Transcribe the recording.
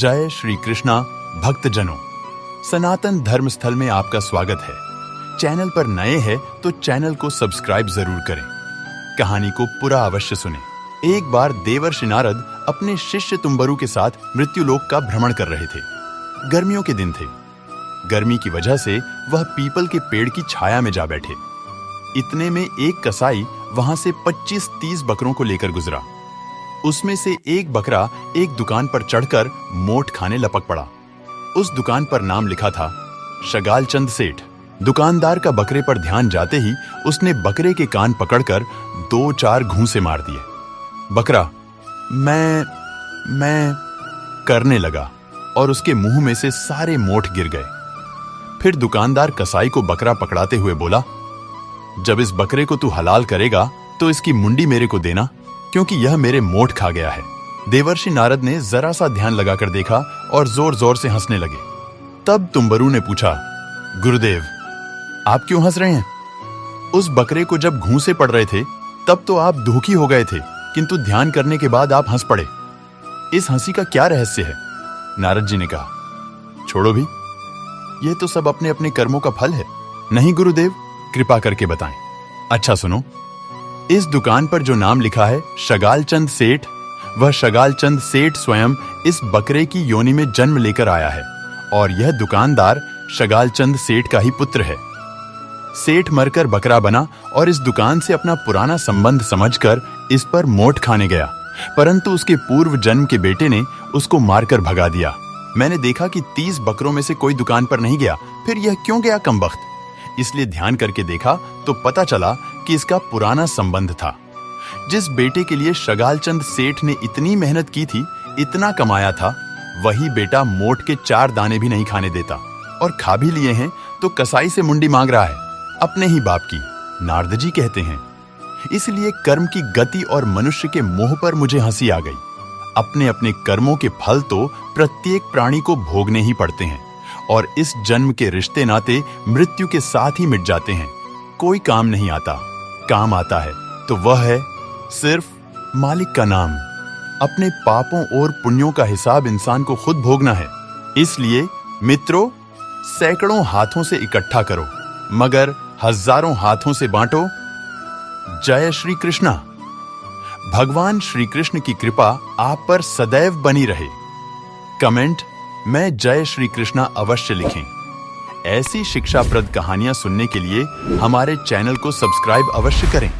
जय श्री कृष्णा भक्तजनों, सनातन धर्म स्थल में आपका स्वागत है। चैनल पर नए हैं तो चैनल को सब्सक्राइब जरूर करें। कहानी को पूरा अवश्य सुनें। एक बार देवर्षि नारद अपने शिष्य तुम्बरु के साथ मृत्युलोक का भ्रमण कर रहे थे। गर्मियों के दिन थे। गर्मी की वजह से वह पीपल के पेड़ की छाया में जा बैठे। इतने में एक कसाई वहां से 25-30 बकरों को लेकर गुजरा। उसमें से एक बकरा एक दुकान पर चढ़कर मोठ खाने लपक पड़ा। उस दुकान पर नाम लिखा था शगाल चंद सेठ। दुकानदार का बकरे पर ध्यान जाते ही उसने बकरे के कान पकड़कर 2-4 घूंसे मार दिए। बकरा मैं करने लगा और उसके मुंह में से सारे मोठ गिर गए। फिर दुकानदार कसाई को बकरा पकड़ाते हुए बोला, जब इस बकरे को तू हलाल करेगा तो इसकी मुंडी मेरे को देना, क्योंकि यह मेरे मोठ खा गया है। देवर्षि नारद ने जरा सा ध्यान लगाकर देखा और जोर जोर से हंसने लगे। तब तुम्बरु ने पूछा, गुरुदेव आप क्यों हंस रहे हैं? उस बकरे को जब घूंसे पड़ रहे थे तब तो आप दुखी हो गए थे, किंतु ध्यान करने के बाद आप हंस पड़े। इस हंसी का क्या रहस्य है? नारद जी ने कहा, छोड़ो भी, यह तो सब अपने अपने कर्मों का फल है। नहीं गुरुदेव, कृपा करके बताएं। अच्छा सुनो, इस दुकान पर जो नाम लिखा है शगाल चंद सेठ, वह शगाल चंद सेठ स्वयं इस बकरे की योनि में जन्म लेकर आया है और यह दुकानदार शगाल चंद सेठ का ही पुत्र है। सेठ मरकर बकरा बना और इस दुकान से अपना पुराना संबंध समझकर इस पर मोठ खाने गया, परंतु उसके पूर्व जन्म के बेटे ने उसको मारकर भगा दिया। मैंने देखा कि 30 बकरों में से कोई दुकान पर नहीं गया, फिर यह क्यों गया कमबख्त? इसलिए ध्यान करके देखा तो पता चला कि इसका पुराना संबंध था। जिस बेटे के लिए शगाल चंद सेठ ने इतनी मेहनत की थी, इतना कमाया था, वही बेटा मोठ के 4 दाने भी नहीं खाने देता, और खा भी लिए हैं तो कसाई से मुंडी मांग रहा है, अपने ही बाप की। नारद जी कहते हैं, इसलिए कर्म की गति और मनुष्य के मोह पर मुझे हंसी आ गई। अपने अपने कर्मों के फल तो प्रत्येक प्राणी को भोगने ही पड़ते हैं, और इस जन्म के रिश्ते नाते मृत्यु के साथ ही मिट जाते हैं। कोई काम नहीं आता, काम आता है तो वह है सिर्फ मालिक का नाम। अपने पापों और पुण्यों का हिसाब इंसान को खुद भोगना है। इसलिए मित्रों, सैकड़ों हाथों से इकट्ठा करो मगर हजारों हाथों से बांटो। जय श्री कृष्णा। भगवान श्री कृष्ण की कृपा आप पर सदैव बनी रहे। कमेंट मैं जय श्री कृष्णा अवश्य लिखें। ऐसी शिक्षाप्रद कहानियां सुनने के लिए हमारे चैनल को सब्सक्राइब अवश्य करें।